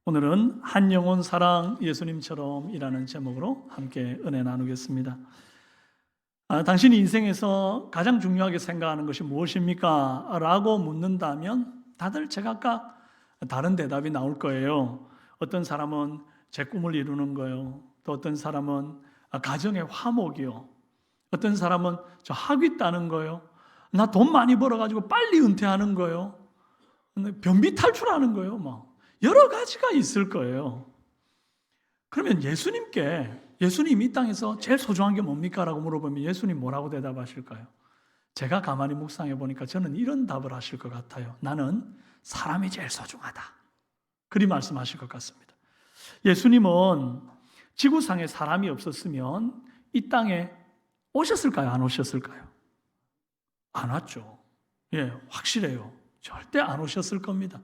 오늘은 한 영혼 사랑 예수님처럼이라는 제목으로 함께 은혜 나누겠습니다. 당신이 인생에서 가장 중요하게 생각하는 것이 무엇입니까? 라고 묻는다면 다들 제각각 다른 대답이 나올 거예요. 어떤 사람은 제 꿈을 이루는 거요. 또 어떤 사람은 가정의 화목이요. 어떤 사람은 저 학위 따는 거요. 나 돈 많이 벌어가지고 빨리 은퇴하는 거요. 변비 탈출하는 거요. 뭐 여러 가지가 있을 거예요. 그러면 예수님 이 땅에서 제일 소중한 게 뭡니까? 라고 물어보면 예수님 뭐라고 대답하실까요? 제가 가만히 묵상해 보니까 저는 이런 답을 하실 것 같아요. 나는 사람이 제일 소중하다. 그리 말씀하실 것 같습니다. 예수님은 지구상에 사람이 없었으면 이 땅에 오셨을까요? 안 오셨을까요? 안 왔죠. 예, 확실해요. 절대 안 오셨을 겁니다.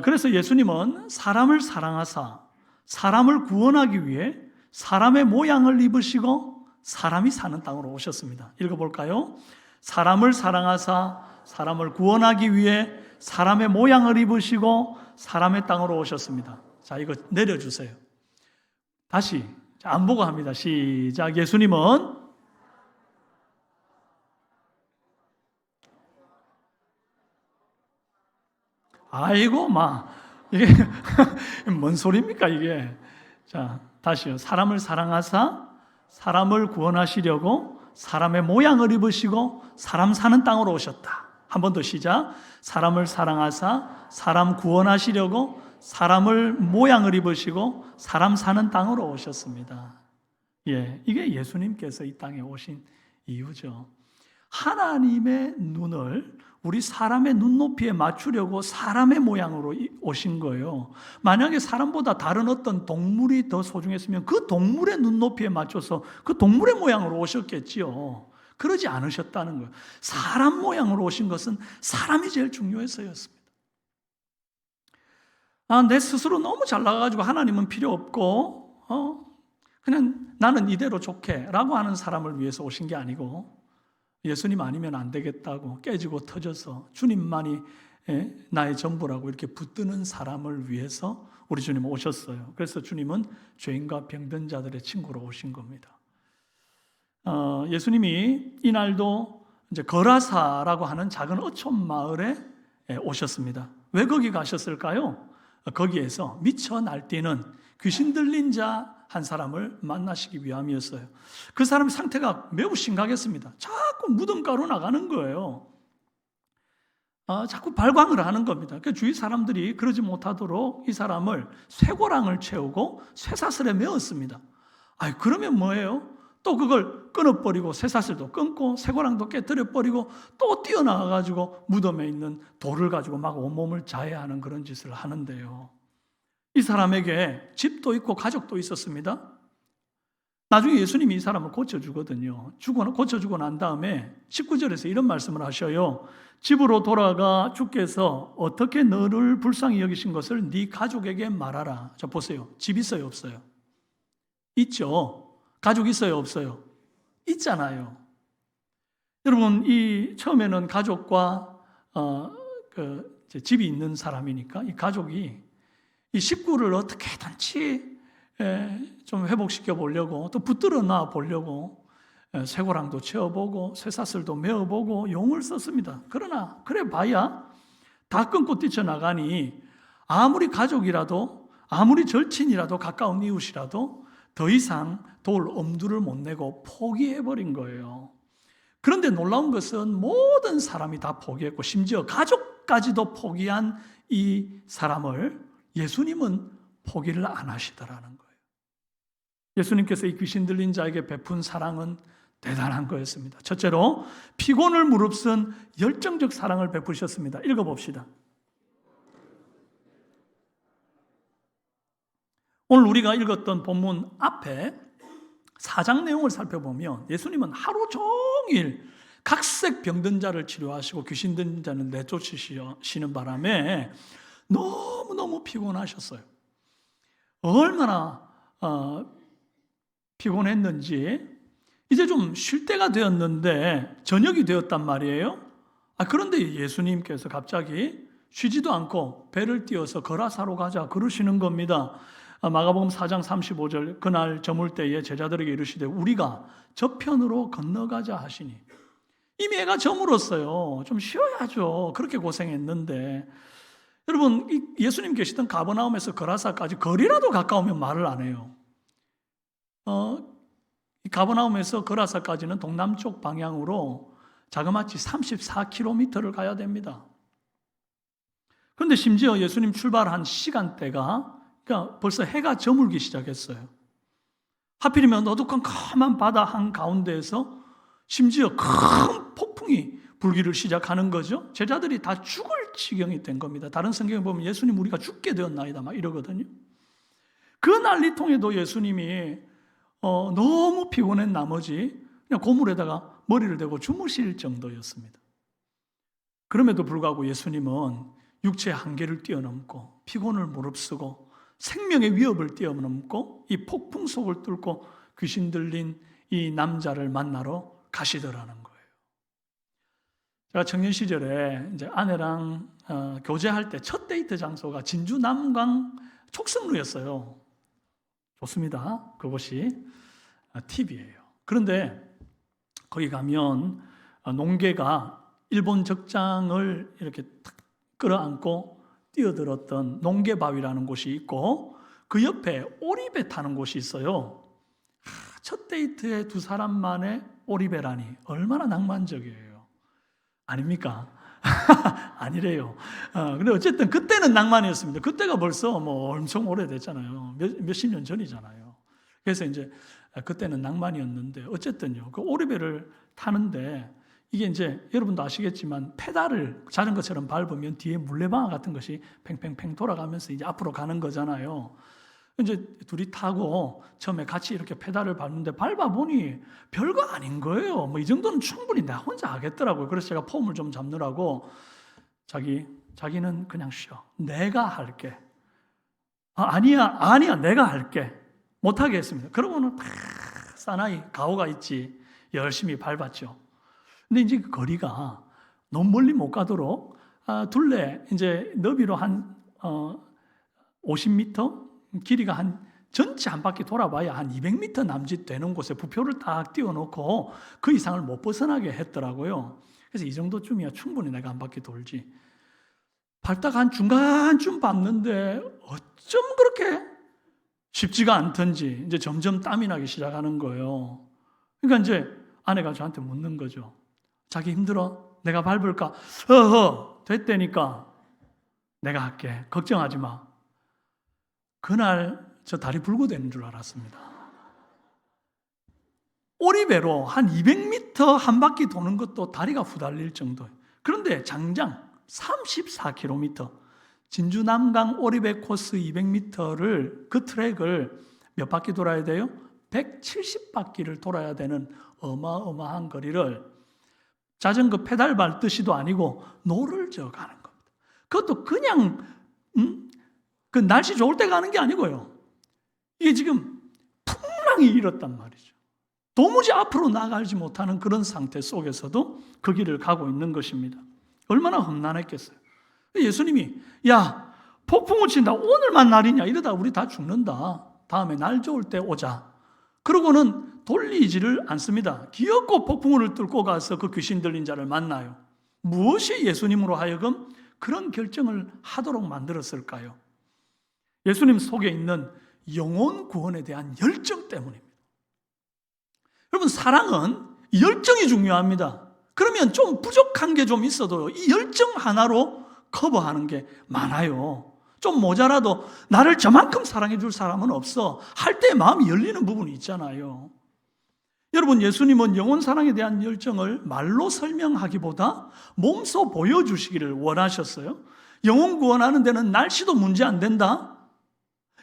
그래서 예수님은 사람을 사랑하사 사람을 구원하기 위해 사람의 모양을 입으시고 사람이 사는 땅으로 오셨습니다. 읽어볼까요? 사람을 사랑하사 사람을 구원하기 위해 사람의 모양을 입으시고 사람의 땅으로 오셨습니다. 자, 이거 내려주세요. 다시 안 보고 합니다. 시작. 예수님은 아이고, 이게 뭔 소리입니까, 이게? 자, 다시요. 사람을 사랑하사 사람을 구원하시려고 사람의 모양을 입으시고 사람 사는 땅으로 오셨다. 한 번 더 시작. 사람을 사랑하사 사람 구원하시려고 사람을 모양을 입으시고 사람 사는 땅으로 오셨습니다. 예, 이게 예수님께서 이 땅에 오신 이유죠. 하나님의 눈을 우리 사람의 눈높이에 맞추려고 사람의 모양으로 오신 거예요. 만약에 사람보다 다른 어떤 동물이 더 소중했으면 그 동물의 눈높이에 맞춰서 그 동물의 모양으로 오셨겠지요. 그러지 않으셨다는 거예요. 사람 모양으로 오신 것은 사람이 제일 중요해서였습니다. 내 스스로 너무 잘 나가가지고 하나님은 필요 없고 그냥 나는 이대로 좋게 라고 하는 사람을 위해서 오신 게 아니고 예수님 아니면 안 되겠다고 깨지고 터져서 주님만이 나의 전부라고 이렇게 붙드는 사람을 위해서 우리 주님 오셨어요. 그래서 주님은 죄인과 병든 자들의 친구로 오신 겁니다. 예수님이 이날도 이제 거라사라고 하는 작은 어촌 마을에 오셨습니다. 왜 거기 가셨을까요? 거기에서 미쳐 날뛰는 귀신 들린 자 한 사람을 만나시기 위함이었어요. 그 사람 상태가 매우 심각했습니다. 자꾸 무덤가로 나가는 거예요. 자꾸 발광을 하는 겁니다. 그러니까 주위 사람들이 그러지 못하도록 이 사람을 쇠고랑을 채우고 쇠사슬에 메었습니다. 그러면 뭐예요? 또 그걸 끊어버리고 쇠사슬도 끊고 쇠고랑도 깨뜨려버리고 또 뛰어나가가지고 무덤에 있는 돌을 가지고 막 온몸을 자해하는 그런 짓을 하는데요. 이 사람에게 집도 있고 가족도 있었습니다. 나중에 예수님이 이 사람을 고쳐주거든요. 고쳐주고 난 다음에 19절에서 이런 말씀을 하셔요. 집으로 돌아가 주께서 어떻게 너를 불쌍히 여기신 것을 네 가족에게 말하라. 자, 보세요. 집 있어요, 없어요? 있죠. 가족 있어요, 없어요? 있잖아요. 여러분, 처음에는 가족과 집이 있는 사람이니까 이 가족이 이 식구를 어떻게든지 좀 회복시켜 보려고 또 붙들어 놔 보려고 쇠고랑도 채워보고 쇠사슬도 메어보고 용을 썼습니다. 그러나 그래 봐야 다 끊고 뛰쳐나가니 아무리 가족이라도 아무리 절친이라도 가까운 이웃이라도 더 이상 돌 엄두를 못 내고 포기해버린 거예요. 그런데 놀라운 것은 모든 사람이 다 포기했고 심지어 가족까지도 포기한 이 사람을 예수님은 포기를 안 하시더라는 거예요. 예수님께서 이 귀신 들린 자에게 베푼 사랑은 대단한 거였습니다. 첫째로 피곤을 무릅쓴 열정적 사랑을 베푸셨습니다. 읽어봅시다. 오늘 우리가 읽었던 본문 앞에 4장 내용을 살펴보면 예수님은 하루 종일 각색 병든 자를 치료하시고 귀신 들린 자는 내쫓으시는 바람에 너무너무 피곤하셨어요. 얼마나 피곤했는지 이제 좀 쉴 때가 되었는데 저녁이 되었단 말이에요. 그런데 예수님께서 갑자기 쉬지도 않고 배를 띄워서 거라사로 가자 그러시는 겁니다. 마가복음 4장 35절 그날 저물 때에 제자들에게 이르시되 우리가 저편으로 건너가자 하시니 이미 해가 저물었어요. 좀 쉬어야죠. 그렇게 고생했는데 여러분 예수님 계시던 가버나움에서 거라사까지 거리라도 가까우면 말을 안 해요. 가버나움에서 거라사까지는 동남쪽 방향으로 자그마치 34km를 가야 됩니다. 그런데 심지어 예수님 출발한 시간대가 그러니까 벌써 해가 저물기 시작했어요. 하필이면 어둑한 까만 바다 한가운데에서 심지어 큰 폭풍이 불기를 시작하는 거죠. 제자들이 다 죽을 지경이 된 겁니다. 다른 성경에 보면 예수님 우리가 죽게 되었나이다 막 이러거든요. 그 난리통에도 예수님이 너무 피곤한 나머지 그냥 고물에다가 머리를 대고 주무실 정도였습니다. 그럼에도 불구하고 예수님은 육체의 한계를 뛰어넘고 피곤을 무릅쓰고 생명의 위협을 뛰어넘고 이 폭풍 속을 뚫고 귀신 들린 이 남자를 만나러 가시더라는 거예요. 제가 청년 시절에 이제 아내랑 교제할 때 첫 데이트 장소가 진주 남강 촉성루였어요. 좋습니다. 그곳이 팁이에요. 그런데 거기 가면 농개가 일본 적장을 이렇게 탁 끌어안고 뛰어들었던 농개바위라는 곳이 있고 그 옆에 오리배 타는 곳이 있어요. 첫 데이트에 두 사람만의 오리배라니 얼마나 낭만적이에요. 아닙니까? 아니래요. 근데 어쨌든 그때는 낭만이었습니다. 그때가 벌써 뭐 엄청 오래됐잖아요. 몇십 년 전이잖아요. 그래서 이제 그때는 낭만이었는데 어쨌든요. 그 오리배를 타는데 이게 이제 여러분도 아시겠지만 페달을 자전거처럼 밟으면 뒤에 물레방아 같은 것이 팽팽팽 돌아가면서 이제 앞으로 가는 거잖아요. 이제 둘이 타고 처음에 같이 이렇게 페달을 밟는데 밟아보니 별거 아닌 거예요. 뭐 이 정도는 충분히 나 혼자 하겠더라고요. 그래서 제가 폼을 좀 잡느라고 자기는 그냥 쉬어. 내가 할게. 아니야, 내가 할게. 못하게 했습니다. 그러고는 사나이 가오가 있지. 열심히 밟았죠. 근데 이제 그 거리가 너무 멀리 못 가도록 둘레 이제 너비로 한 50m 길이가 한 전체 한 바퀴 돌아봐야 한 200m 남짓 되는 곳에 부표를 딱 띄워놓고 그 이상을 못 벗어나게 했더라고요. 그래서 이 정도쯤이야 충분히 내가 한 바퀴 돌지. 밟다가 한 중간쯤 밟는데 어쩜 그렇게 쉽지가 않던지 이제 점점 땀이 나기 시작하는 거예요. 그러니까 이제 아내가 저한테 묻는 거죠. 자기 힘들어? 내가 밟을까? 됐다니까. 내가 할게. 걱정하지 마. 그날 저 다리 불구되는 줄 알았습니다. 오리배로 한 200m 한 바퀴 도는 것도 다리가 후달릴 정도예요. 그런데 장장 34km 진주 남강 오리배 코스 200m를 그 트랙을 몇 바퀴 돌아야 돼요? 170바퀴를 돌아야 되는 어마어마한 거리를 자전거 페달 밟듯이도 아니고 노를 저어 가는 겁니다. 그것도 그냥 그 날씨 좋을 때 가는 게 아니고요. 이게 지금 풍랑이 일었단 말이죠. 도무지 앞으로 나가지 못하는 그런 상태 속에서도 그 길을 가고 있는 것입니다. 얼마나 험난했겠어요. 예수님이 야 폭풍을 친다 오늘만 날이냐 이러다 우리 다 죽는다. 다음에 날 좋을 때 오자. 그러고는 돌리지를 않습니다. 기어코 폭풍우를 뚫고 가서 그 귀신 들린 자를 만나요. 무엇이 예수님으로 하여금 그런 결정을 하도록 만들었을까요? 예수님 속에 있는 영혼 구원에 대한 열정 때문입니다. 여러분 사랑은 열정이 중요합니다. 그러면 좀 부족한 게 좀 있어도 이 열정 하나로 커버하는 게 많아요. 좀 모자라도 나를 저만큼 사랑해 줄 사람은 없어. 할 때 마음이 열리는 부분이 있잖아요. 여러분 예수님은 영혼 사랑에 대한 열정을 말로 설명하기보다 몸소 보여주시기를 원하셨어요. 영혼 구원하는 데는 날씨도 문제 안 된다.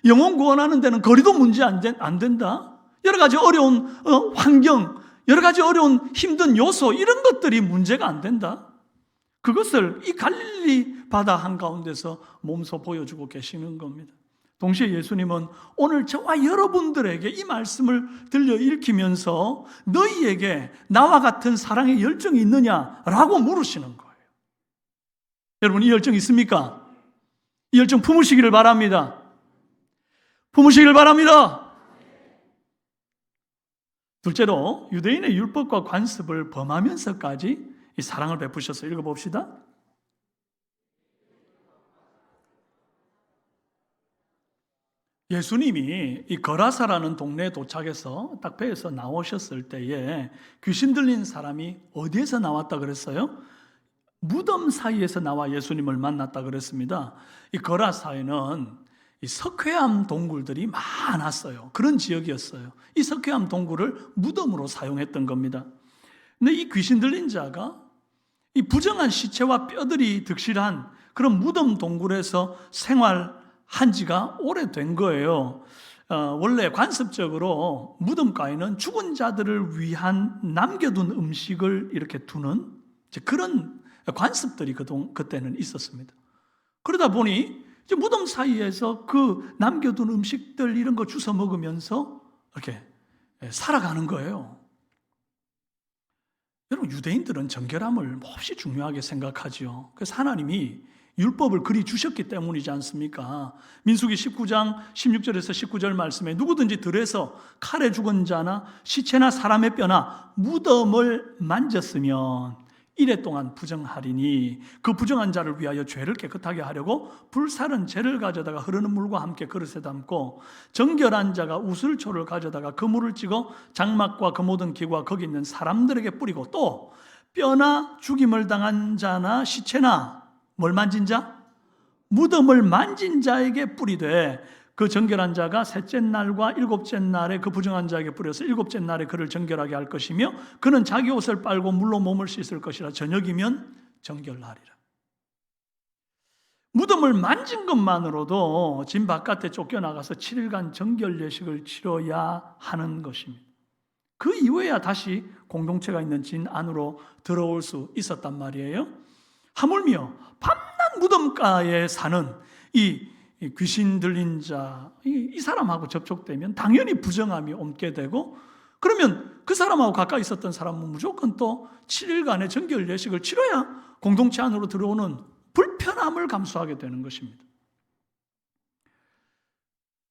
영혼 구원하는 데는 거리도 문제 안 된다. 여러 가지 어려운 환경, 여러 가지 어려운 힘든 요소 이런 것들이 문제가 안 된다. 그것을 이 갈릴리 바다 한가운데서 몸소 보여주고 계시는 겁니다. 동시에 예수님은 오늘 저와 여러분들에게 이 말씀을 들려 읽히면서 너희에게 나와 같은 사랑의 열정이 있느냐라고 물으시는 거예요. 여러분, 이 열정 있습니까? 이 열정 품으시기를 바랍니다. 품으시기를 바랍니다. 둘째로 유대인의 율법과 관습을 범하면서까지 이 사랑을 베푸셨어요. 읽어봅시다. 예수님이 이 거라사라는 동네에 도착해서 딱 배에서 나오셨을 때에 귀신 들린 사람이 어디에서 나왔다 그랬어요? 무덤 사이에서 나와 예수님을 만났다 그랬습니다. 이 거라사에는 이 석회암 동굴들이 많았어요. 그런 지역이었어요. 이 석회암 동굴을 무덤으로 사용했던 겁니다. 근데 이 귀신 들린 자가 이 부정한 시체와 뼈들이 득실한 그런 무덤 동굴에서 생활한 지가 오래된 거예요. 원래 관습적으로 무덤가에는 죽은 자들을 위한 남겨둔 음식을 이렇게 두는 그런 관습들이 그때는 있었습니다. 그러다 보니 이제 무덤 사이에서 그 남겨둔 음식들 이런 거 주워 먹으면서 이렇게 살아가는 거예요. 여러분, 유대인들은 정결함을 몹시 중요하게 생각하죠. 그래서 하나님이 율법을 그리 주셨기 때문이지 않습니까? 민수기 19장 16절에서 19절 말씀에 누구든지 들에서 칼에 죽은 자나 시체나 사람의 뼈나 무덤을 만졌으면 이래 동안 부정하리니 그 부정한 자를 위하여 죄를 깨끗하게 하려고 불살은 재를 가져다가 흐르는 물과 함께 그릇에 담고 정결한 자가 우슬초를 가져다가 그 물을 찍어 장막과 그 모든 기구와 거기 있는 사람들에게 뿌리고 또 뼈나 죽임을 당한 자나 시체나 뭘 만진 자? 무덤을 만진 자에게 뿌리되 그 정결한 자가 셋째 날과 일곱째 날에 그 부정한 자에게 뿌려서 일곱째 날에 그를 정결하게 할 것이며 그는 자기 옷을 빨고 물로 몸을 씻을 것이라 저녁이면 정결하리라. 무덤을 만진 것만으로도 집 바깥에 쫓겨나가서 7일간 정결 예식을 치러야 하는 것입니다. 그 이후에야 다시 공동체가 있는 진 안으로 들어올 수 있었단 말이에요. 하물며 밤낮 무덤가에 사는 이 귀신 들린 자, 이 사람하고 접촉되면 당연히 부정함이 옮게 되고, 그러면 그 사람하고 가까이 있었던 사람은 무조건 또 7일간의 정결 예식을 치러야 공동체 안으로 들어오는 불편함을 감수하게 되는 것입니다.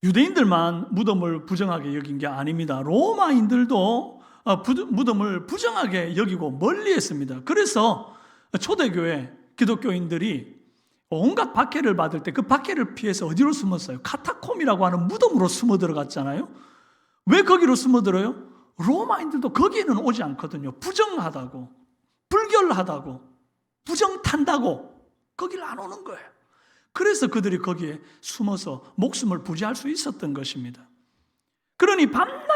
유대인들만 무덤을 부정하게 여긴 게 아닙니다. 로마인들도 무덤을 부정하게 여기고 멀리했습니다. 그래서 초대교회 기독교인들이 온갖 박해를 받을 때 그 박해를 피해서 어디로 숨었어요? 카타콤이라고 하는 무덤으로 숨어 들어갔잖아요. 왜 거기로 숨어 들어요? 로마인들도 거기에는 오지 않거든요. 부정하다고, 불결하다고, 부정탄다고 거기를 안 오는 거예요. 그래서 그들이 거기에 숨어서 목숨을 부지할 수 있었던 것입니다. 그러니 밤낮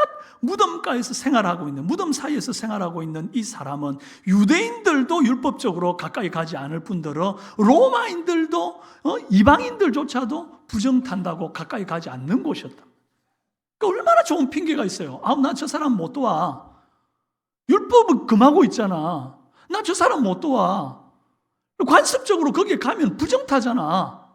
무덤가에서 생활하고 있는, 무덤 사이에서 생활하고 있는 이 사람은 유대인들도 율법적으로 가까이 가지 않을 뿐더러 로마인들도 이방인들조차도 부정탄다고 가까이 가지 않는 곳이었다. 그러니까 얼마나 좋은 핑계가 있어요. 나 저 사람 못 도와. 율법은 금하고 있잖아. 나 저 사람 못 도와. 관습적으로 거기에 가면 부정타잖아.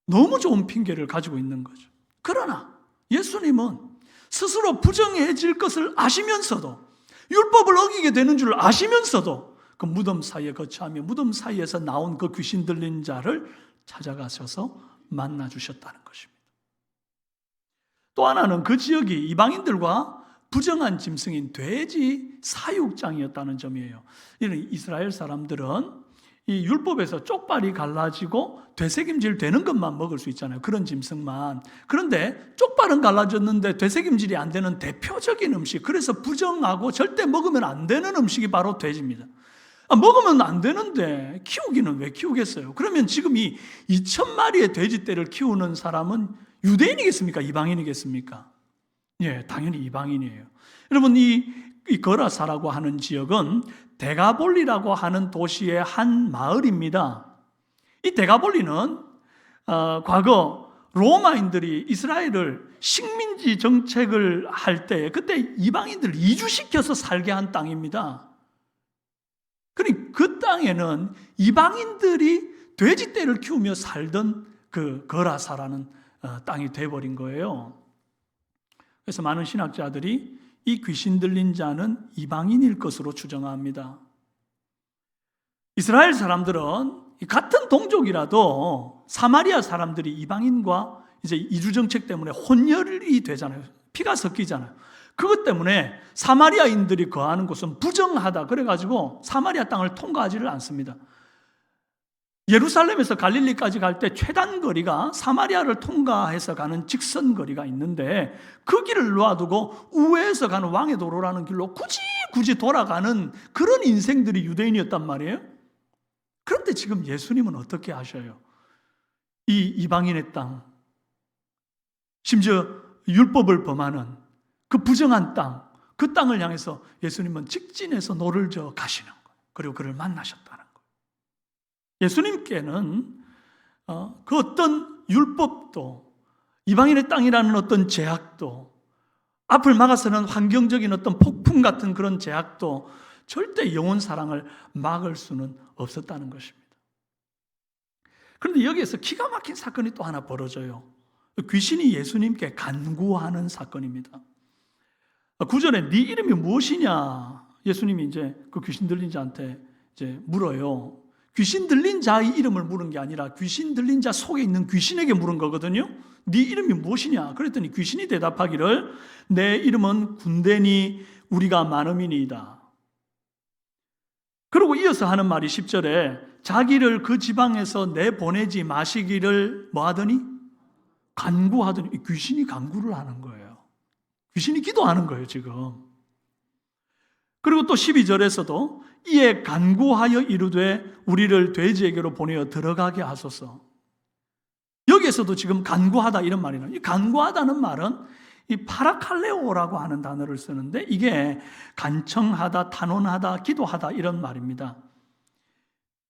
너무 좋은 핑계를 가지고 있는 거죠. 그러나 예수님은 스스로 부정해질 것을 아시면서도, 율법을 어기게 되는 줄 아시면서도 그 무덤 사이에 거처하며 무덤 사이에서 나온 그 귀신 들린 자를 찾아가셔서 만나 주셨다는 것입니다. 또 하나는 그 지역이 이방인들과 부정한 짐승인 돼지 사육장이었다는 점이에요. 이는 이스라엘 사람들은 이 율법에서 쪽발이 갈라지고 되새김질 되는 것만 먹을 수 있잖아요. 그런 짐승만. 그런데 쪽발은 갈라졌는데 되새김질이 안 되는 대표적인 음식, 그래서 부정하고 절대 먹으면 안 되는 음식이 바로 돼지입니다. 먹으면 안 되는데 키우기는 왜 키우겠어요? 그러면 지금 이 2,000마리의 돼지떼를 키우는 사람은 유대인이겠습니까? 이방인이겠습니까? 예, 당연히 이방인이에요. 여러분, 이 거라사라고 하는 지역은 데가볼리라고 하는 도시의 한 마을입니다. 이 데가볼리는 과거 로마인들이 이스라엘을 식민지 정책을 할 때 그때 이방인들을 이주시켜서 살게 한 땅입니다. 그러니 그 땅에는 이방인들이 돼지떼를 키우며 살던 그 거라사라는 땅이 돼버린 거예요. 그래서 많은 신학자들이 이 귀신 들린 자는 이방인일 것으로 추정합니다. 이스라엘 사람들은 같은 동족이라도 사마리아 사람들이 이방인과 이제 이주 정책 때문에 혼혈이 되잖아요. 피가 섞이잖아요. 그것 때문에 사마리아인들이 거하는 곳은 부정하다. 그래가지고 사마리아 땅을 통과하지를 않습니다. 예루살렘에서 갈릴리까지 갈 때 최단 거리가 사마리아를 통과해서 가는 직선 거리가 있는데 그 길을 놓아두고 우회해서 가는 왕의 도로라는 길로 굳이 돌아가는 그런 인생들이 유대인이었단 말이에요. 그런데 지금 예수님은 어떻게 하셔요? 이 이방인의 땅, 심지어 율법을 범하는 그 부정한 땅, 그 땅을 향해서 예수님은 직진해서 노를 저어 가시는 거예요. 그리고 그를 만나셨다는 거예요. 예수님께는 그 어떤 율법도, 이방인의 땅이라는 어떤 제약도, 앞을 막아서는 환경적인 어떤 폭풍 같은 그런 제약도 절대 영혼 사랑을 막을 수는 없었다는 것입니다. 그런데 여기에서 기가 막힌 사건이 또 하나 벌어져요. 귀신이 예수님께 간구하는 사건입니다. 9절에 네 이름이 무엇이냐? 예수님이 이제 그 귀신 들린 자한테 이제 물어요. 귀신 들린 자의 이름을 물은 게 아니라 귀신 들린 자 속에 있는 귀신에게 물은 거거든요. 네 이름이 무엇이냐? 그랬더니 귀신이 대답하기를 내 이름은 군대니 우리가 많음이니이다. 그리고 이어서 하는 말이 10절에 자기를 그 지방에서 내보내지 마시기를 뭐 하더니? 간구하더니 귀신이 간구를 하는 거예요. 귀신이 기도하는 거예요, 지금. 그리고 또 12절에서도 이에 간구하여 이르되 우리를 돼지에게로 보내어 들어가게 하소서. 여기에서도 지금 간구하다 이런 말이 나와요. 이 간구하다는 말은 이 파라칼레오라고 하는 단어를 쓰는데 이게 간청하다, 탄원하다, 기도하다 이런 말입니다.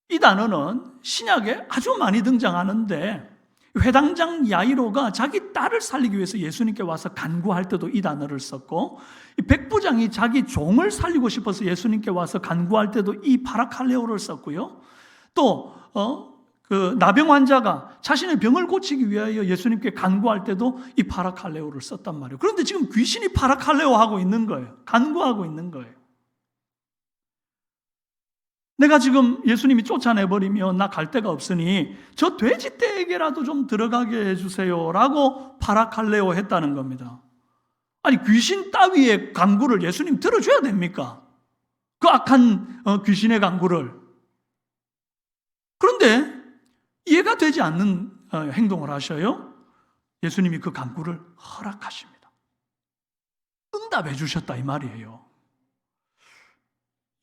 이 단어는 신약에 아주 많이 등장하는데 회당장 야이로가 자기 딸을 살리기 위해서 예수님께 와서 간구할 때도 이 단어를 썼고, 이 백부장이 자기 종을 살리고 싶어서 예수님께 와서 간구할 때도 이 파라칼레오를 썼고요. 또 그 나병 환자가 자신의 병을 고치기 위하여 예수님께 간구할 때도 이 파라칼레오를 썼단 말이에요. 그런데 지금 귀신이 파라칼레오 하고 있는 거예요. 간구하고 있는 거예요. 내가 지금 예수님이 쫓아내버리면 나 갈 데가 없으니 저 돼지떼에게라도 좀 들어가게 해주세요 라고 파라칼레오 했다는 겁니다. 아니 귀신 따위의 간구를 예수님 들어줘야 됩니까? 그 악한 귀신의 간구를. 그런데 이해가 되지 않는 행동을 하셔요. 예수님이 그 간구를 허락하십니다. 응답해 주셨다 이 말이에요.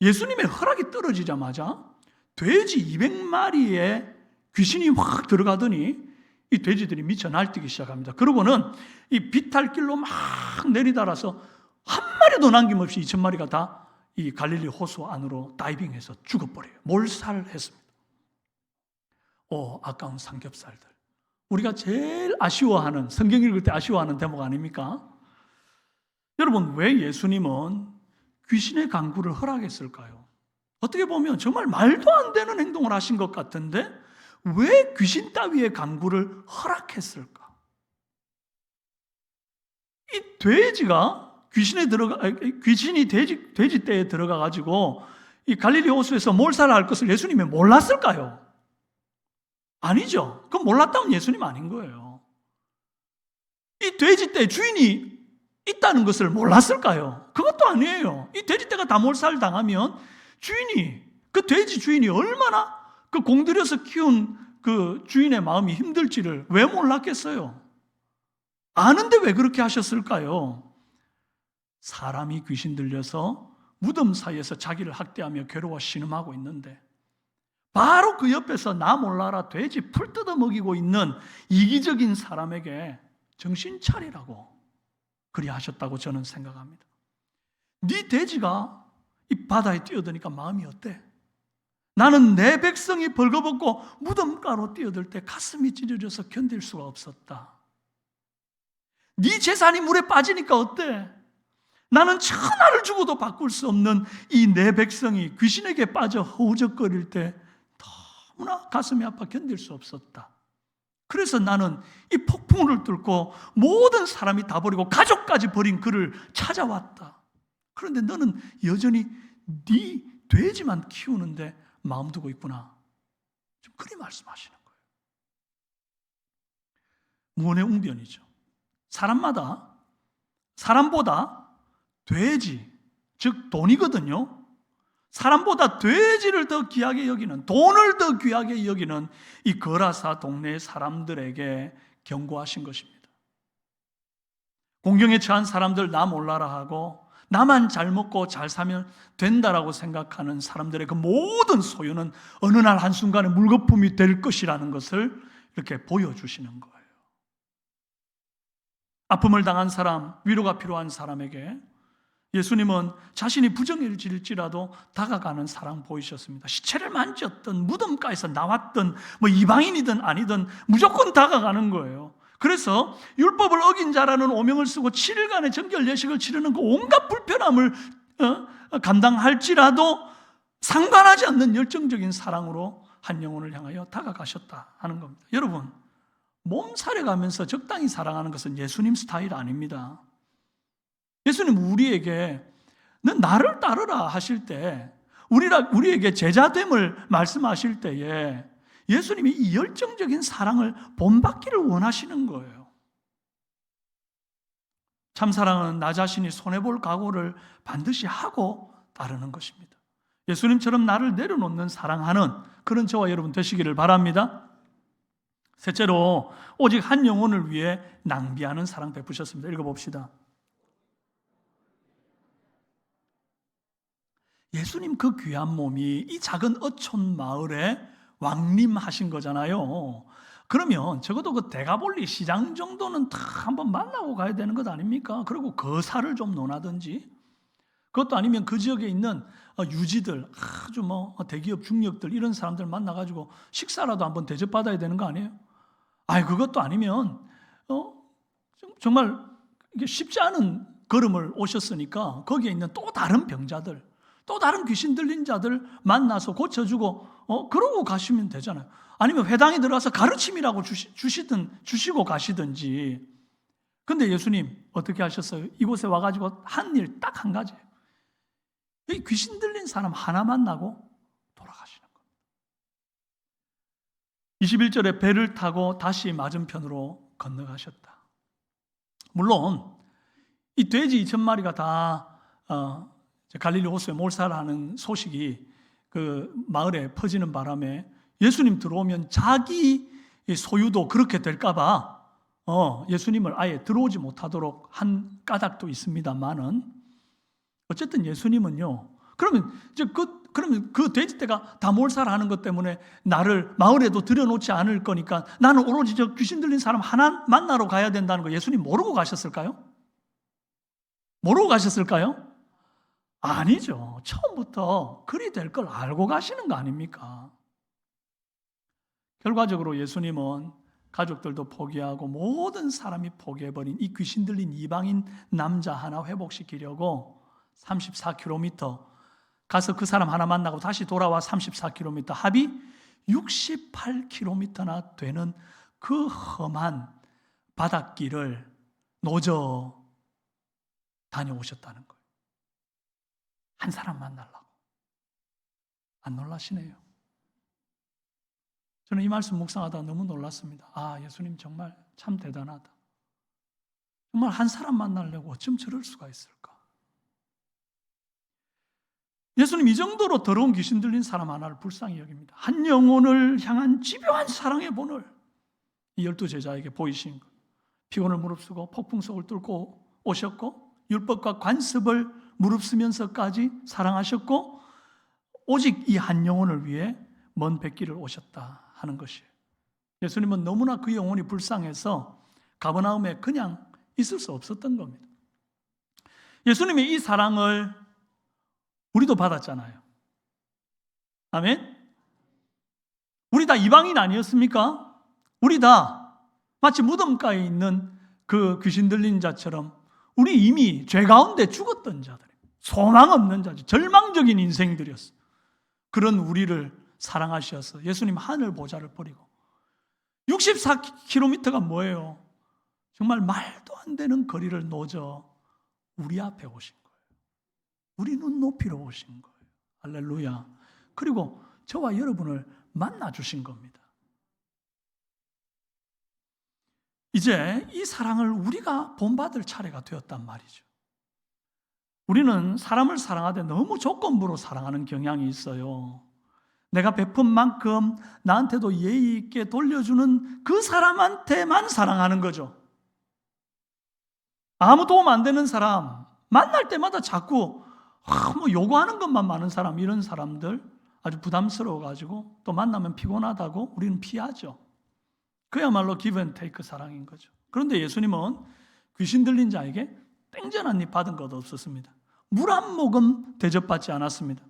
예수님의 허락이 떨어지자마자 돼지 200마리에 귀신이 확 들어가더니 이 돼지들이 미쳐 날뛰기 시작합니다. 그러고는 이 비탈길로 막 내리달아서 한 마리도 남김없이 2,000마리가 다 이 갈릴리 호수 안으로 다이빙해서 죽어버려요. 몰살했습니다. 아까운 삼겹살들. 우리가 제일 아쉬워하는, 성경 읽을 때 아쉬워하는 대목 아닙니까? 여러분, 왜 예수님은 귀신의 간구를 허락했을까요? 어떻게 보면 정말 말도 안 되는 행동을 하신 것 같은데 왜 귀신 따위의 간구를 허락했을까? 이 돼지가 귀신이 돼지떼에 들어가 가지고 이 갈릴리 호수에서 몰살을 할 것을 예수님이 몰랐을까요? 아니죠. 그건 몰랐다면 예수님 아닌 거예요. 이 돼지떼 주인이 있다는 것을 몰랐을까요? 그것도 아니에요. 이 돼지떼가 다 몰살당하면 그 돼지 주인이 얼마나 그 공들여서 키운 그 주인의 마음이 힘들지를 왜 몰랐겠어요? 아는데 왜 그렇게 하셨을까요? 사람이 귀신 들려서 무덤 사이에서 자기를 학대하며 괴로워 신음하고 있는데 바로 그 옆에서 나 몰라라 돼지 풀 뜯어 먹이고 있는 이기적인 사람에게 정신 차리라고 그리 하셨다고 저는 생각합니다. 네 돼지가 이 바다에 뛰어드니까 마음이 어때? 나는 내 백성이 벌거벗고 무덤가로 뛰어들 때 가슴이 찢어져서 견딜 수가 없었다. 네 재산이 물에 빠지니까 어때? 나는 천하를 주고도 바꿀 수 없는 이 내 백성이 귀신에게 빠져 허우적거릴 때 너무나 가슴이 아파 견딜 수 없었다. 그래서 나는 이 폭풍을 뚫고 모든 사람이 다 버리고 가족까지 버린 그를 찾아왔다. 그런데 너는 여전히 네 돼지만 키우는데 마음 두고 있구나. 좀 그리 말씀하시는 거예요. 무언의 웅변이죠. 사람보다 돼지, 즉 돈이거든요. 사람보다 돼지를 더 귀하게 여기는, 돈을 더 귀하게 여기는 이 거라사 동네 사람들에게 경고하신 것입니다. 공경에 처한 사람들 나 몰라라 하고 나만 잘 먹고 잘 사면 된다라고 생각하는 사람들의 그 모든 소유는 어느 날 한순간에 물거품이 될 것이라는 것을 이렇게 보여주시는 거예요. 아픔을 당한 사람, 위로가 필요한 사람에게 예수님은 자신이 부정일지라도 다가가는 사랑 보이셨습니다. 시체를 만졌던 무덤가에서 나왔던 이방인이든 아니든 무조건 다가가는 거예요. 그래서 율법을 어긴 자라는 오명을 쓰고 7일간의 정결 예식을 치르는 그 온갖 불편함을 감당할지라도 상관하지 않는 열정적인 사랑으로 한 영혼을 향하여 다가가셨다 하는 겁니다. 여러분, 몸살에 가면서 적당히 사랑하는 것은 예수님 스타일 아닙니다. 예수님 우리에게 너 나를 따르라 하실 때, 우리에게 제자됨을 말씀하실 때에 예수님이 이 열정적인 사랑을 본받기를 원하시는 거예요. 참사랑은 나 자신이 손해볼 각오를 반드시 하고 따르는 것입니다. 예수님처럼 나를 내려놓는 사랑하는 그런 저와 여러분 되시기를 바랍니다. 셋째로 오직 한 영혼을 위해 낭비하는 사랑 베푸셨습니다. 읽어봅시다. 예수님 그 귀한 몸이 이 작은 어촌 마을에 왕림하신 거잖아요. 그러면 적어도 그 대가볼리 시장 정도는 다 한번 만나고 가야 되는 것 아닙니까? 그리고 거사를 좀 논하든지, 그것도 아니면 그 지역에 있는 유지들, 아주 대기업 중력들 이런 사람들 만나가지고 식사라도 한번 대접받아야 되는 거 아니에요? 그것도 아니면 정말 이게 쉽지 않은 걸음을 오셨으니까 거기에 있는 또 다른 병자들, 또 다른 귀신 들린 자들 만나서 고쳐주고 그러고 가시면 되잖아요. 아니면 회당에 들어가서 가르침이라고 주시고 가시든지. 근데 예수님 어떻게 하셨어요? 이곳에 와가지고 한 일 딱 한 가지예요. 이 귀신 들린 사람 하나 만나고 돌아가시는 겁니다. 21절에 배를 타고 다시 맞은편으로 건너가셨다. 물론 이 돼지 2,000마리가 다 갈릴리 호수에 몰살하는 소식이 그 마을에 퍼지는 바람에 예수님 들어오면 자기 소유도 그렇게 될까봐 예수님을 아예 들어오지 못하도록 한 까닭도 있습니다만은, 어쨌든 예수님은요, 그러면 그 돼지떼가 다 몰살하는 것 때문에 나를 마을에도 들여놓지 않을 거니까 나는 오로지 저 귀신 들린 사람 하나 만나러 가야 된다는 거 예수님 모르고 가셨을까요? 모르고 가셨을까요? 아니죠. 처음부터 그리 될 걸 알고 가시는 거 아닙니까? 결과적으로 예수님은 가족들도 포기하고 모든 사람이 포기해버린 이 귀신 들린 이방인 남자 하나 회복시키려고 34km 가서 그 사람 하나 만나고 다시 돌아와 34km, 합이 68km나 되는 그 험한 바닷길을 노저 다녀오셨다는 거예요. 한 사람 만나려고. 안 놀라시네요. 저는 이 말씀 묵상하다 너무 놀랐습니다. 예수님 정말 참 대단하다. 정말 한 사람 만나려고 어쩜 저럴 수가 있을까? 예수님 이 정도로 더러운 귀신 들린 사람 하나를 불쌍히 여깁니다. 한 영혼을 향한 집요한 사랑의 본을 이 12제자에게 보이신 것. 피곤을 무릅쓰고 폭풍 속을 뚫고 오셨고 율법과 관습을 무릅쓰면서까지 사랑하셨고 오직 이 한 영혼을 위해 먼 백길을 오셨다 하는 것이에요. 예수님은 너무나 그 영혼이 불쌍해서 가버나움에 그냥 있을 수 없었던 겁니다. 예수님의 이 사랑을 우리도 받았잖아요. 아멘? 우리 다 이방인 아니었습니까? 우리 다 마치 무덤가에 있는 그 귀신 들린 자처럼 우리 이미 죄 가운데 죽었던 자들이에요. 소망 없는 자들, 절망적인 인생들이었어요. 그런 우리를 사랑하셔서 예수님 하늘 보좌를 버리고 64km가 뭐예요? 정말 말도 안 되는 거리를 노저 우리 앞에 오신 거예요. 우리 눈높이로 오신 거예요. 할렐루야. 그리고 저와 여러분을 만나 주신 겁니다. 이제 이 사랑을 우리가 본받을 차례가 되었단 말이죠. 우리는 사람을 사랑하되 너무 조건부로 사랑하는 경향이 있어요. 내가 베푼 만큼 나한테도 예의 있게 돌려주는 그 사람한테만 사랑하는 거죠. 아무 도움 안 되는 사람, 만날 때마다 자꾸 요구하는 것만 많은 사람, 이런 사람들 아주 부담스러워가지고 또 만나면 피곤하다고 우리는 피하죠. 그야말로 give and take 사랑인 거죠. 그런데 예수님은 귀신 들린 자에게 땡전 한 입 받은 것 없었습니다. 물 한 모금 대접받지 않았습니다.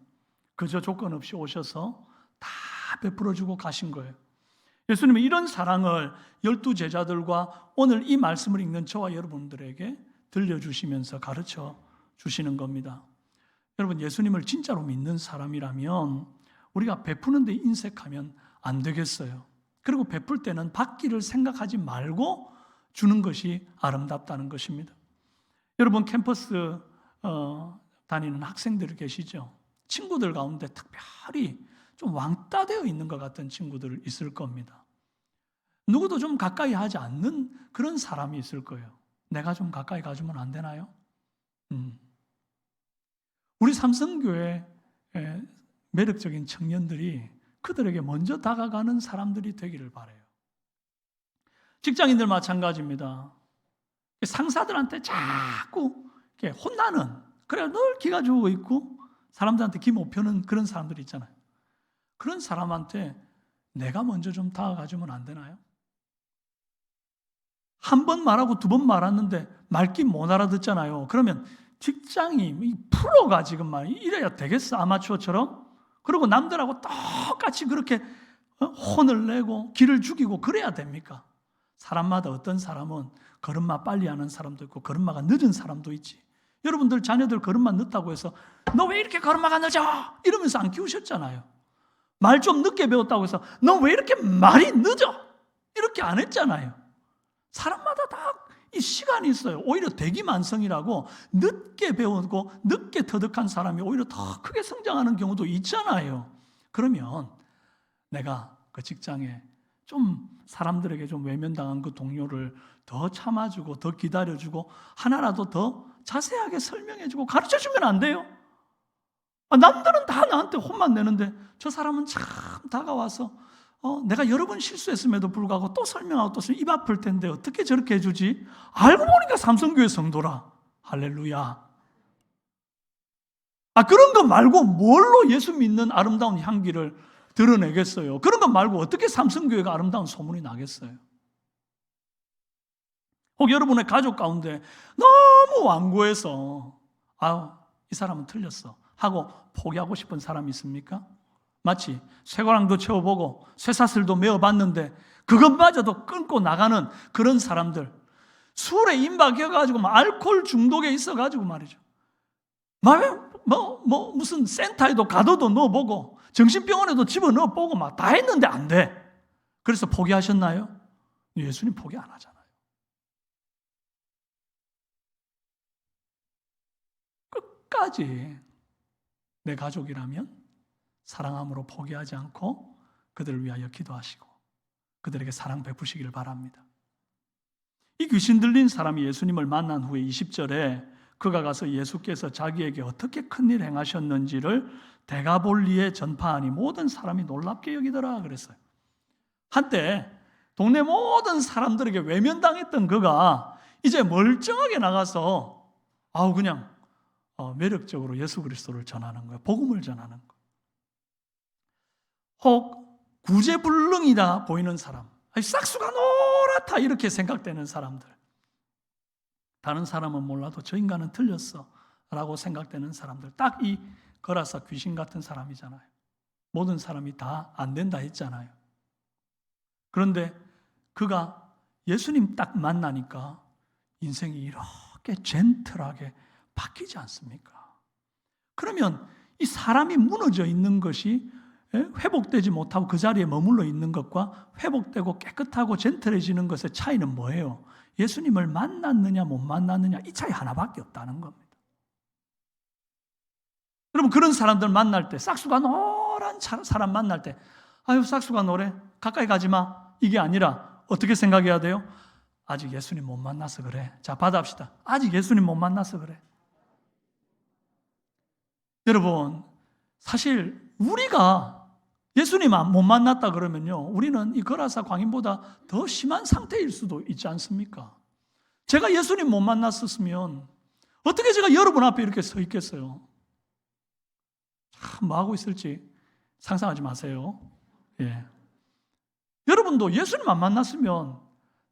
그저 조건 없이 오셔서 다 베풀어주고 가신 거예요. 예수님은 이런 사랑을 12 제자들과 오늘 이 말씀을 읽는 저와 여러분들에게 들려주시면서 가르쳐 주시는 겁니다. 여러분, 예수님을 진짜로 믿는 사람이라면 우리가 베푸는 데 인색하면 안 되겠어요. 그리고 베풀 때는 받기를 생각하지 말고 주는 것이 아름답다는 것입니다. 여러분, 캠퍼스 다니는 학생들 계시죠? 친구들 가운데 특별히 좀 왕따 되어 있는 것 같은 친구들 있을 겁니다. 누구도 좀 가까이 하지 않는 그런 사람이 있을 거예요. 내가 좀 가까이 가주면 안 되나요? 우리 삼성교회 매력적인 청년들이 그들에게 먼저 다가가는 사람들이 되기를 바라요. 직장인들 마찬가지입니다. 상사들한테 자꾸 이렇게 혼나는, 그래 늘 기가 죽어 있고 사람들한테 기 못 펴는 그런 사람들이 있잖아요. 그런 사람한테 내가 먼저 좀 다가가주면 안 되나요? 한 번 말하고 두 번 말았는데 말귀 못 알아듣잖아요. 그러면 직장이 프로가 지금 말 이래야 되겠어? 아마추어처럼? 그리고 남들하고 똑같이 그렇게 혼을 내고 기를 죽이고 그래야 됩니까? 사람마다 어떤 사람은 걸음마 빨리 하는 사람도 있고 걸음마가 늦은 사람도 있지. 여러분들 자녀들 걸음마 늦다고 해서 너 왜 이렇게 걸음마가 늦어? 이러면서 안 키우셨잖아요. 말 좀 늦게 배웠다고 해서 너 왜 이렇게 말이 늦어? 이렇게 안 했잖아요. 사람마다 다 이 시간이 있어요. 오히려 대기만성이라고 늦게 배우고 늦게 터득한 사람이 오히려 더 크게 성장하는 경우도 있잖아요. 그러면 내가 그 직장에 좀 사람들에게 좀 외면당한 그 동료를 더 참아주고 더 기다려주고 하나라도 더 자세하게 설명해주고 가르쳐주면 안 돼요? 남들은 다 나한테 혼만 내는데 저 사람은 참 다가와서 내가 여러 번 실수했음에도 불구하고 또 설명하고 또 입 아플 텐데 어떻게 저렇게 해주지? 알고 보니까 삼성교회 성도라. 할렐루야. 그런 거 말고 뭘로 예수 믿는 아름다운 향기를 드러내겠어요? 그런 거 말고 어떻게 삼성교회가 아름다운 소문이 나겠어요? 혹 여러분의 가족 가운데 너무 완고해서 이 사람은 틀렸어 하고 포기하고 싶은 사람이 있습니까? 마치 쇠고랑도 채워보고 쇠사슬도 메어봤는데 그것마저도 끊고 나가는 그런 사람들, 술에 임박해가지고 알코올 중독에 있어가지고 말이죠. 무슨 센터에도 가둬도 넣어보고 정신병원에도 집어넣어보고 막 다 했는데 안 돼. 그래서 포기하셨나요? 예수님 포기 안 하잖아요. 끝까지 내 가족이라면 사랑함으로 포기하지 않고 그들을 위하여 기도하시고 그들에게 사랑 베푸시기를 바랍니다. 이 귀신 들린 사람이 예수님을 만난 후에 20절에 그가 가서 예수께서 자기에게 어떻게 큰일 행하셨는지를 데가볼리에 전파하니 모든 사람이 놀랍게 여기더라 그랬어요. 한때 동네 모든 사람들에게 외면당했던 그가 이제 멀쩡하게 나가서 그냥 매력적으로 예수 그리스도를 전하는 거예요. 복음을 전하는 거예요. 혹 구제불능이다 보이는 사람, 싹수가 노랗다 이렇게 생각되는 사람들, 다른 사람은 몰라도 저 인간은 틀렸어 라고 생각되는 사람들, 딱 이 거라사 귀신 같은 사람이잖아요. 모든 사람이 다 안 된다 했잖아요. 그런데 그가 예수님 딱 만나니까 인생이 이렇게 젠틀하게 바뀌지 않습니까? 그러면 이 사람이 무너져 있는 것이 회복되지 못하고 그 자리에 머물러 있는 것과 회복되고 깨끗하고 젠틀해지는 것의 차이는 뭐예요? 예수님을 만났느냐 못 만났느냐 이 차이 하나밖에 없다는 겁니다. 여러분, 그런 사람들 만날 때, 싹수가 노란 사람 만날 때 싹수가 노래 가까이 가지 마 이게 아니라 어떻게 생각해야 돼요? 아직 예수님 못 만나서 그래. 자, 받아합시다. 아직 예수님 못 만나서 그래. 여러분, 사실 우리가 예수님 못 만났다 그러면요, 우리는 이 거라사 광인보다 더 심한 상태일 수도 있지 않습니까? 제가 예수님 못 만났었으면 어떻게 제가 여러분 앞에 이렇게 서 있겠어요? 참, 뭐 하고 있을지 상상하지 마세요. 예. 여러분도 예수님 안 만났으면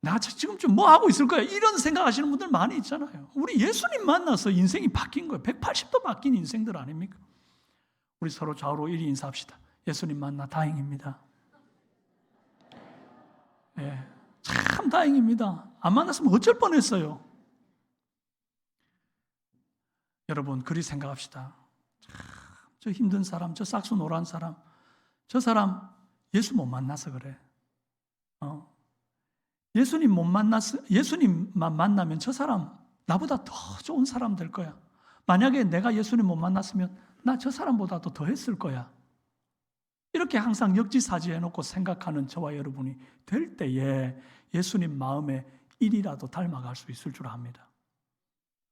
나 지금쯤 뭐 하고 있을 거야, 이런 생각하시는 분들 많이 있잖아요. 우리 예수님 만나서 인생이 바뀐 거예요. 180도 바뀐 인생들 아닙니까? 우리 서로 좌우로 이리 인사합시다. 예수님 만나 다행입니다. 예, 참 다행입니다. 안 만났으면 어쩔 뻔했어요. 여러분, 그리 생각합시다. 참, 저 힘든 사람, 저 싹수 노란 사람, 저 사람 예수 못 만나서 그래. 예수님만 만나면 저 사람 나보다 더 좋은 사람 될 거야. 만약에 내가 예수님 못 만났으면 나 저 사람보다도 더 했을 거야. 이렇게 항상 역지사지해놓고 생각하는 저와 여러분이 될 때에 예수님 마음에 일이라도 닮아갈 수 있을 줄 압니다.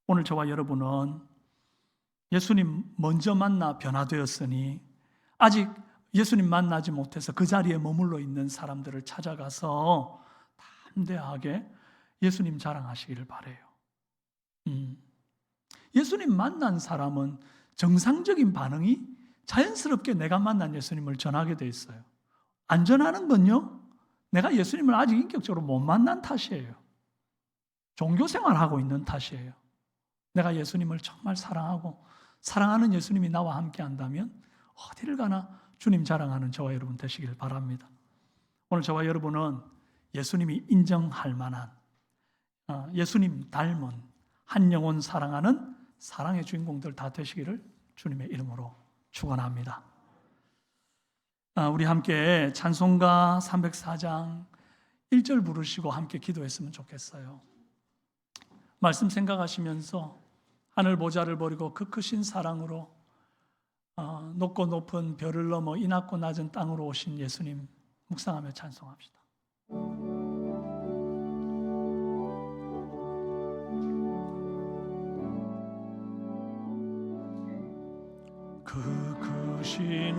오늘 저와 여러분은 예수님 먼저 만나 변화되었으니 아직 예수님 만나지 못해서 그 자리에 머물러 있는 사람들을 찾아가서 담대하게 예수님 자랑하시기를 바라요. 예수님 만난 사람은 정상적인 반응이 자연스럽게 내가 만난 예수님을 전하게 돼 있어요. 안 전하는 건요, 내가 예수님을 아직 인격적으로 못 만난 탓이에요. 종교생활하고 있는 탓이에요. 내가 예수님을 정말 사랑하고 사랑하는 예수님이 나와 함께 한다면 어디를 가나 주님 자랑하는 저와 여러분 되시길 바랍니다. 오늘 저와 여러분은 예수님이 인정할 만한, 예수님 닮은 한 영혼 사랑하는 사랑의 주인공들 다 되시기를 주님의 이름으로 축원합니다. 우리 함께 찬송가 304장 1절 부르시고 함께 기도했으면 좋겠어요. 말씀 생각하시면서 하늘 보좌를 버리고 그 크신 사랑으로 높고 높은 별을 넘어 이 낮고 낮은 땅으로 오신 예수님 묵상하며 찬송합시다. 그 크신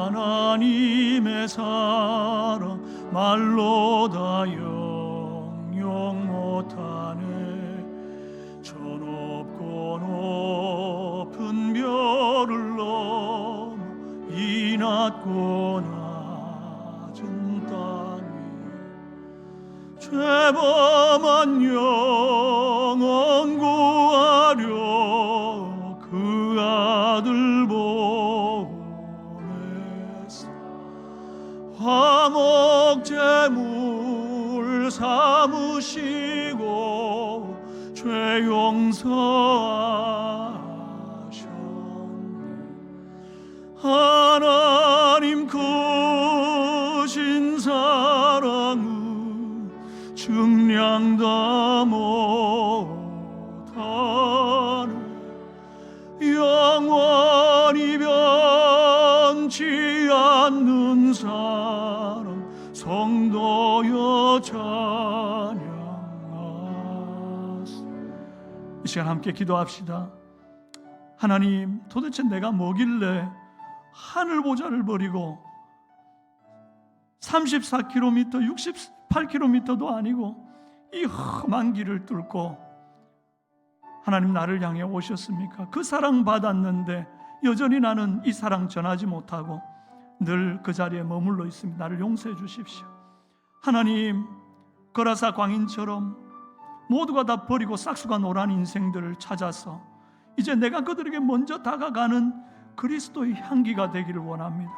하나님의 사랑 말로 다 영영 못하네. 저 높고 높은 별을 넘어 이 낮고 낮은 땅 위에 죄범한 영혼 구하려 그 아들 보내사 화목 제물 삼으시고 죄 용서하셨네. 하나님 크신 사랑은 증량다 못하네. 영원히 변치 않는 사랑 성도여 찬양하세. 이 시간 함께 기도합시다. 하나님, 도대체 내가 뭐길래 하늘 보좌를 버리고 34km, 68km도 아니고 이 험한 길을 뚫고 하나님 나를 향해 오셨습니까? 그 사랑 받았는데 여전히 나는 이 사랑 전하지 못하고 늘 그 자리에 머물러 있습니다. 나를 용서해 주십시오. 하나님, 거라사 광인처럼 모두가 다 버리고 싹수가 노란 인생들을 찾아서 이제 내가 그들에게 먼저 다가가는 그리스도의 향기가 되기를 원합니다.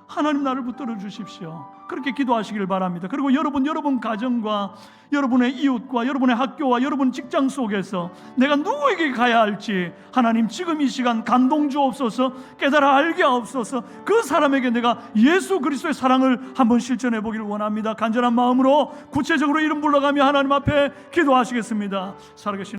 하나님, 나를 붙들어 주십시오. 그렇게 기도하시길 바랍니다. 그리고 여러분 가정과 여러분의 이웃과 여러분의 학교와 여러분 직장 속에서 내가 누구에게 가야 할지 하나님 지금 이 시간 감동 주옵소서. 깨달아 알게 하옵소서. 그 사람에게 내가 예수 그리스도의 사랑을 한번 실천해 보기를 원합니다. 간절한 마음으로 구체적으로 이름 불러가며 하나님 앞에 기도하시겠습니다. 살아계신